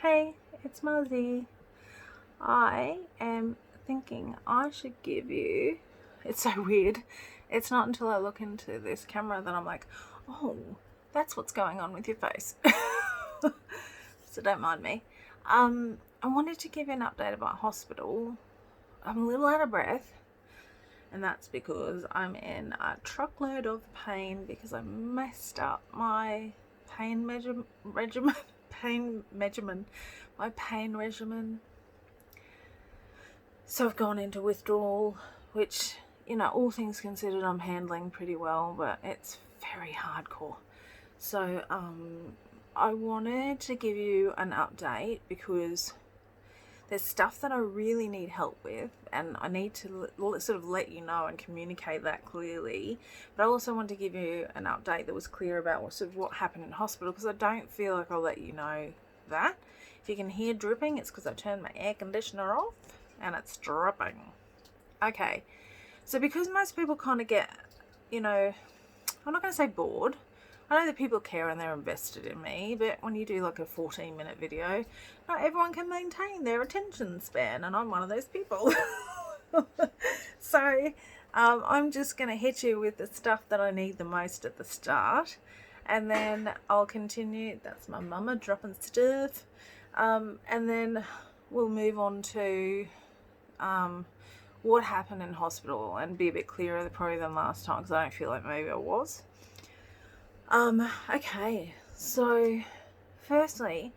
Hey, it's Marzi. I am thinking I should give you. It's so weird. It's not until I look into this camera that I'm like, oh, that's what's going on with your face. So don't mind me. I wanted to give you an update about hospital. I'm a little out of breath, and that's because I'm in a truckload of pain because I messed up my pain regimen. My pain regimen. So I've gone into withdrawal, which, all things considered, I'm handling pretty well, but it's very hardcore. So I wanted to give you an update because there's stuff that I really need help with, and I need to sort of let you know and communicate that clearly. But I also want to give you an update that was clear about what happened in hospital, because I don't feel like I'll let you know that. If you can hear dripping, it's because I turned my air conditioner off and it's dripping. Okay, so because most people kind of get, I'm not going to say bored. I know that people care and they're invested in me, but when you do like a 14-minute video, not everyone can maintain their attention span, and I'm one of those people. So I'm just going to hit you with the stuff that I need the most at the start, and then I'll continue. That's my mama dropping stuff. And then we'll move on to what happened in hospital and be a bit clearer probably than last time, because I don't feel like maybe I was. Okay, so firstly,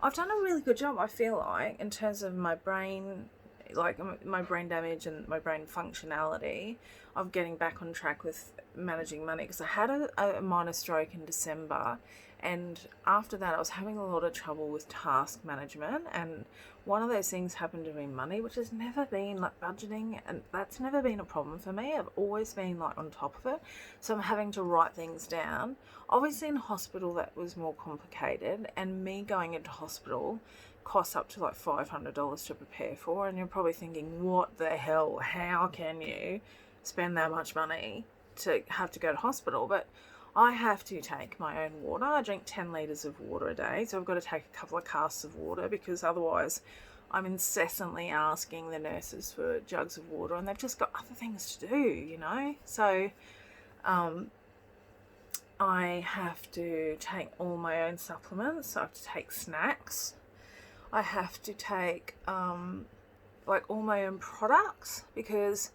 I've done a really good job, I feel like, in terms of my brain, like my brain damage and my brain functionality, of getting back on track with managing money, because I had a minor stroke in December, and after that I was having a lot of trouble with task management, and one of those things happened to be money, which has never been like budgeting, and that's never been a problem for me. I've always been like on top of it, so I'm having to write things down. Obviously in hospital that was more complicated, and me going into hospital costs up to like $500 to prepare for, and you're probably thinking, what the hell, how can you spend that much money to have to go to hospital? But I have to take my own water. I drink 10 litres of water a day, so I've got to take a couple of casks of water, because otherwise I'm incessantly asking the nurses for jugs of water, and they've just got other things to do, So I have to take all my own supplements. So I have to take snacks. I have to take like all my own products, because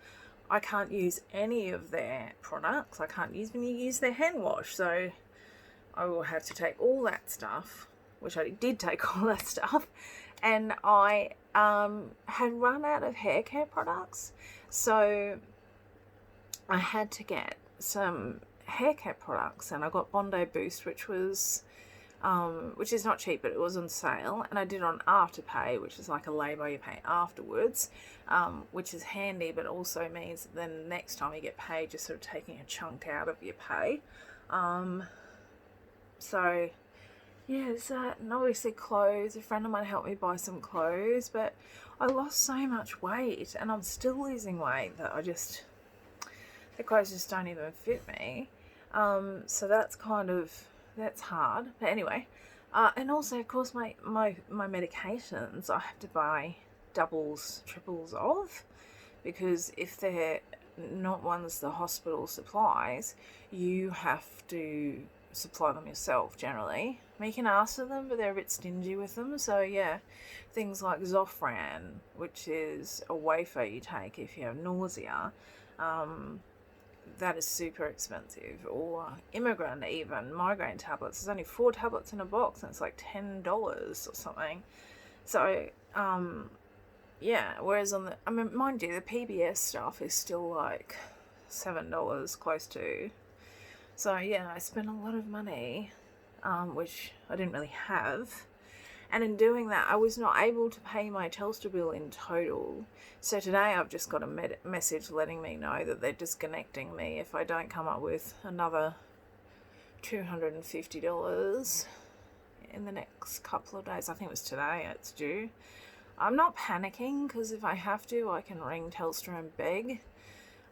I can't use any of their products. I can't even use their hand wash. So I will have to take all that stuff, which I did take all that stuff. And I had run out of hair care products. So I had to get some hair care products, and I got Bondi Boost, which is not cheap, but it was on sale, and I did on Afterpay, which is like a label you pay afterwards, which is handy, but also means that then next time you get paid, you're sort of taking a chunk out of your pay. So yeah, there's that, and obviously clothes. A friend of mine helped me buy some clothes, but I lost so much weight, and I'm still losing weight, that the clothes just don't even fit me. So that's hard. But anyway, and also, of course, my medications I have to buy doubles, triples of, because if they're not ones the hospital supplies, you have to supply them yourself generally. I mean, you can ask for them, but they're a bit stingy with them. So yeah, things like Zofran, which is a wafer you take if you have nausea, that is super expensive. Or Immigrant, even migraine tablets. There's only 4 tablets in a box, and it's like $10 or something. So yeah, whereas mind you, the PBS stuff is still like $7, close to. So yeah, I spent a lot of money, which I didn't really have. And in doing that, I was not able to pay my Telstra bill in total. So today I've just got a message letting me know that they're disconnecting me if I don't come up with another $250 in the next couple of days. I think it was today it's due. I'm not panicking, because if I have to, I can ring Telstra and beg.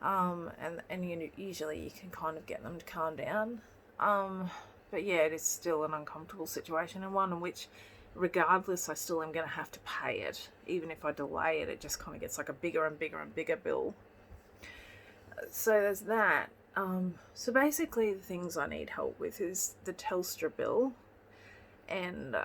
And usually you can kind of get them to calm down. But yeah, it is still an uncomfortable situation, and one in which regardless, I still am going to have to pay it. Even if I delay it, it just kind of gets like a bigger and bigger and bigger bill. So there's that. So basically the things I need help with is the Telstra bill and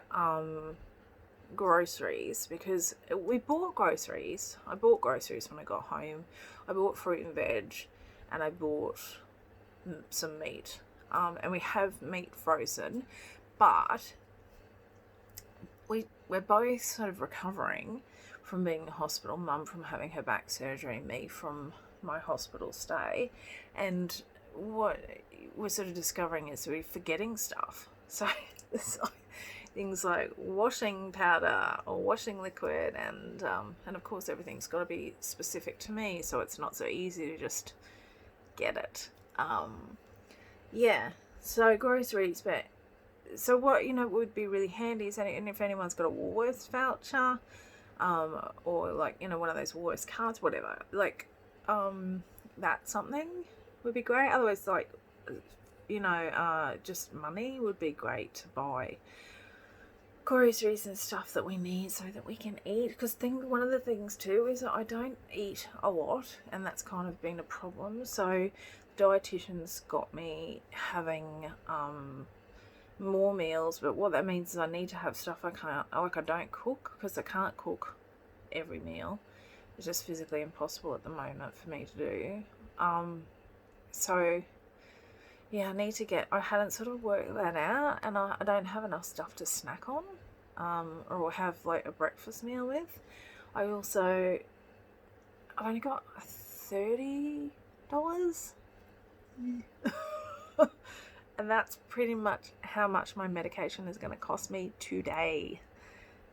groceries, because we bought groceries. I bought groceries when I got home. I bought fruit and veg, and I bought some meat. And we have meat frozen, but we're both sort of recovering from being in the hospital. Mum from having her back surgery, me from my hospital stay, and what we're sort of discovering is we're forgetting stuff. So it's like things like washing powder or washing liquid, and of course everything's got to be specific to me, so it's not so easy to just get it. So groceries, but so what would be really handy is, and if anyone's got a Woolworths voucher, or like one of those Woolworths cards, whatever, like that's something would be great. Otherwise, like just money would be great to buy groceries and stuff that we need so that we can eat. Because one of the things too is that I don't eat a lot, and that's kind of been a problem. So dietitians got me having more meals, but what that means is I need to have stuff I don't cook, because I can't cook every meal. It's just physically impossible at the moment for me to do. So yeah, I hadn't sort of worked that out, and I don't have enough stuff to snack on, or have like a breakfast meal with. I've only got $30, and that's pretty much how much my medication is going to cost me today,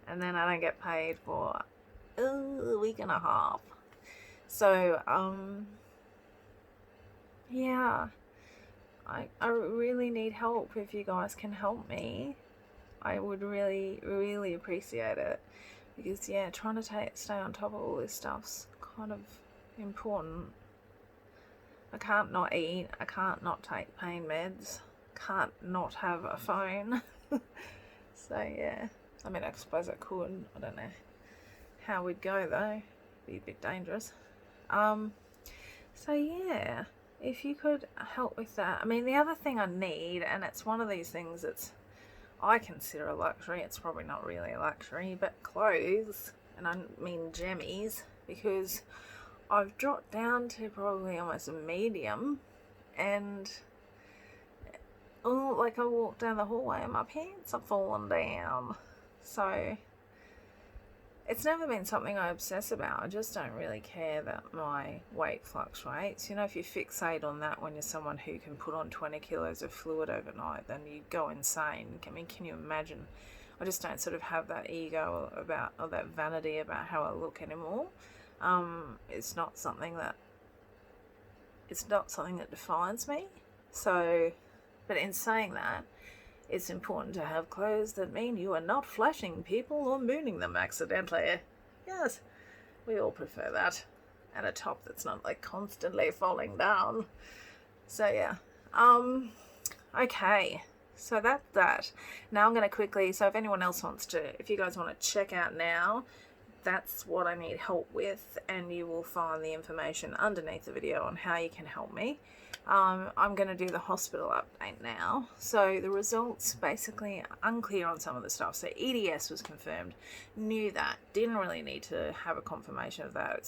and then I don't get paid for a week and a half. So yeah, I really need help. If you guys can help me, I would really, really appreciate it, because trying to stay on top of all this stuff's kind of important. I can't not eat, I can't not take pain meds, can't not have a phone. So yeah, I mean, I suppose I could. I don't know how we'd go though. Be a bit dangerous. So yeah, if you could help with that. I mean, the other thing I need, and it's one of these things that's I consider a luxury, it's probably not really a luxury, but clothes, and I mean jammies, because I've dropped down to probably almost a medium, and I walk down the hallway and my pants are falling down. So it's never been something I obsess about. I just don't really care that my weight fluctuates. If you fixate on that when you're someone who can put on 20 kilos of fluid overnight, then you go insane. I mean, can you imagine? I just don't sort of have that ego or that vanity about how I look anymore. It's not something that defines me. So, but in saying that, it's important to have clothes that mean you are not flashing people or mooning them accidentally. Yes, we all prefer that. And a top that's not like constantly falling down. So yeah. Okay. So that's that. Now I'm going to quickly, so if anyone else if you guys want to check out now, that's what I need help with, and you will find the information underneath the video on how you can help me. I'm going to do the hospital update now. So the results basically are unclear on some of the stuff. So EDS was confirmed, knew that, didn't really need to have a confirmation of that.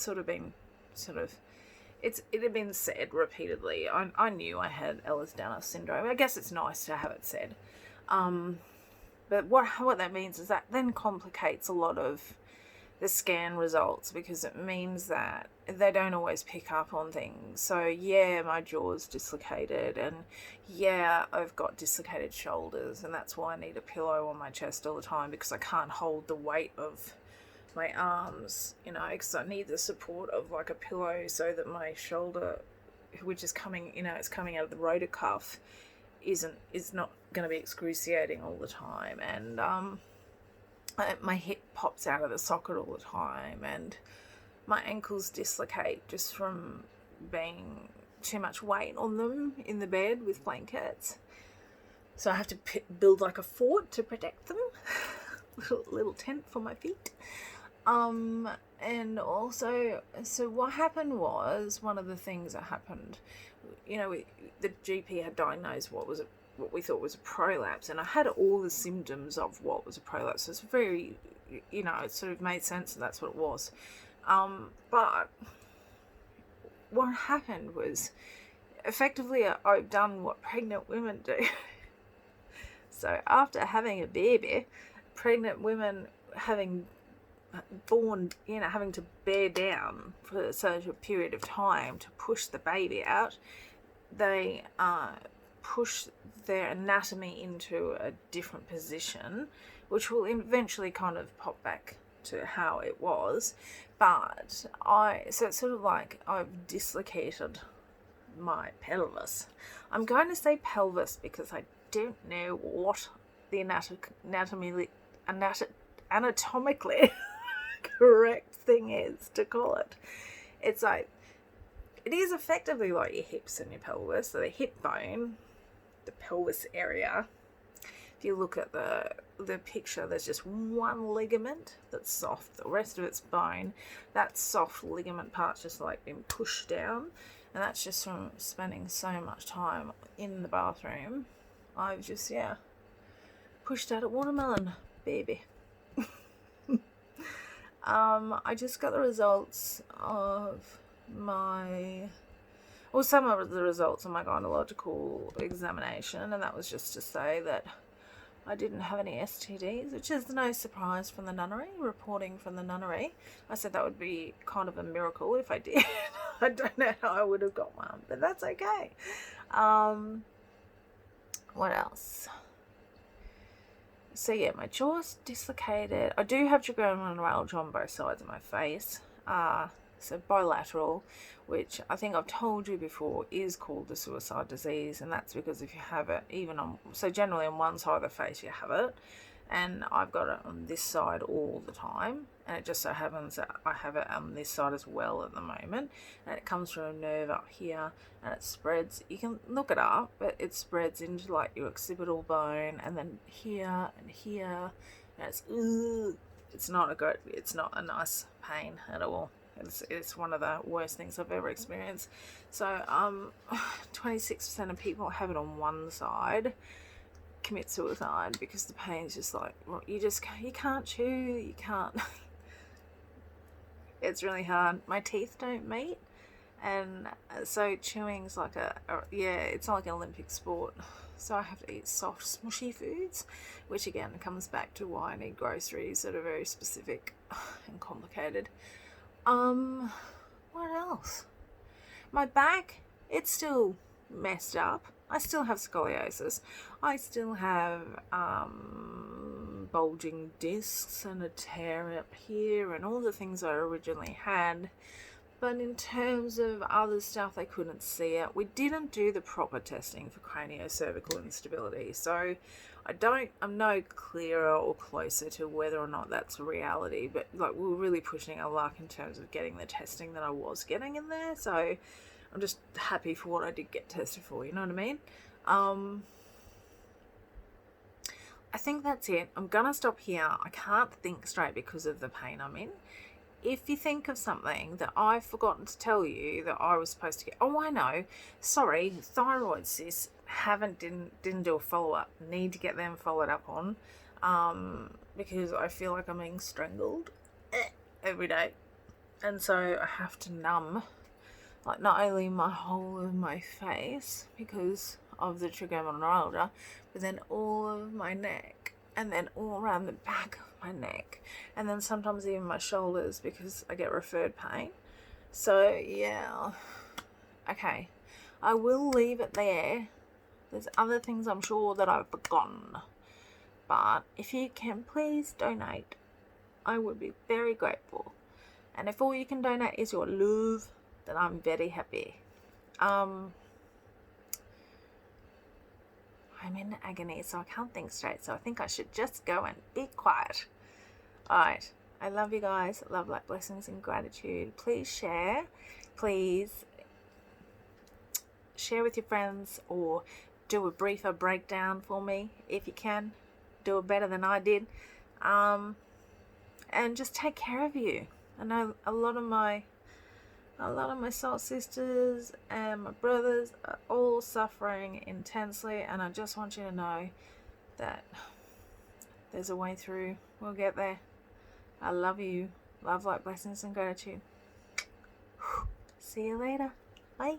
It had been said repeatedly. I knew I had Ehlers-Danlos syndrome. I guess it's nice to have it said. But what that means is that then complicates a lot of the scan results, because it means that they don't always pick up on things. So yeah, my jaw's dislocated, and yeah, I've got dislocated shoulders, and that's why I need a pillow on my chest all the time, because I can't hold the weight of my arms, because I need the support of like a pillow so that my shoulder, which is coming, it's coming out of the rotor cuff, is not going to be excruciating all the time. And my hip pops out of the socket all the time, and my ankles dislocate just from being too much weight on them in the bed with blankets. So I have to build like a fort to protect them. little tent for my feet. And also, so what happened was, one of the things that happened, the GP had diagnosed what we thought was a prolapse, and I had all the symptoms of what was a prolapse. So it's very, it sort of made sense that that's what it was. But what happened was, effectively, I've done what pregnant women do. So after having a baby, pregnant women having to bear down for such a period of time to push the baby out, they push their anatomy into a different position, which will eventually kind of pop back to how it was. But so it's sort of like I've dislocated my pelvis. I'm going to say pelvis because I don't know what the anatomically correct thing is to call it. It's like, it is effectively like your hips and your pelvis. So the hip bone, the pelvis area, if you look at the picture, there's just one ligament that's soft. The rest of it's bone. That soft ligament part's just like been pushed down, and that's just from spending so much time in the bathroom. I've just, pushed out a watermelon, baby. I just got the results of some of the results of my gynecological examination, and that was just to say that I didn't have any STDs, which is no surprise from the nunnery, reporting from the nunnery. I said that would be kind of a miracle if I did. I don't know how I would have got one, but that's okay. What else? So my jaw's dislocated. I do have trigeminal neuralgia on both sides of my face. So bilateral, which I think I've told you before is called the suicide disease, and that's because if you have it generally on one side of the face you have it, and I've got it on this side all the time, and it just so happens that I have it on this side as well at the moment, and it comes from a nerve up here, and it spreads. You can look it up, but it spreads into like your occipital bone, and then here and here, and it's not a nice pain at all. It's one of the worst things I've ever experienced. So 26% of people have it on one side commit suicide because the pain's just like, well, you can't chew, you can't. It's really hard. My teeth don't meet, and so chewing's like it's like an Olympic sport. So I have to eat soft, smushy foods, which again comes back to why I need groceries that are very specific and complicated. What else? My back, it's still messed up. I still have scoliosis. I still have bulging discs and a tear up here and all the things I originally had. But in terms of other stuff, they couldn't see it. We didn't do the proper testing for craniocervical instability, so I'm no clearer or closer to whether or not that's a reality, but like we were really pushing our luck in terms of getting the testing that I was getting in there, so I'm just happy for what I did get tested for, you know what I mean? I think that's it. I'm gonna stop here. I can't think straight because of the pain I'm in. If you think of something that I've forgotten to tell you that I was supposed to get, I know, sorry, thyroid cysts, didn't do a follow-up, need to get them followed up on, because I feel like I'm being strangled every day, and so I have to numb, like, not only my whole of my face because of the trigeminal neuralgia, but then all of my neck, and then all around the back of my neck, and then sometimes even my shoulders because I get referred pain. So yeah, okay, I will leave it there. There's other things I'm sure that I've forgotten, but if you can please donate, I would be very grateful. And if all you can donate is your love, then I'm very happy. I'm in agony, so I can't think straight, so I think I should just go and be quiet. Alright, I love you guys. Love, light, blessings, and gratitude. Please share. Please share with your friends, or do a briefer breakdown for me if you can. Do it better than I did. and just take care of you. I know a lot of my soul sisters and my brothers are all suffering intensely, and I just want you to know that there's a way through. We'll get there. I love you. Love, light, blessings, and gratitude. See you later. Bye.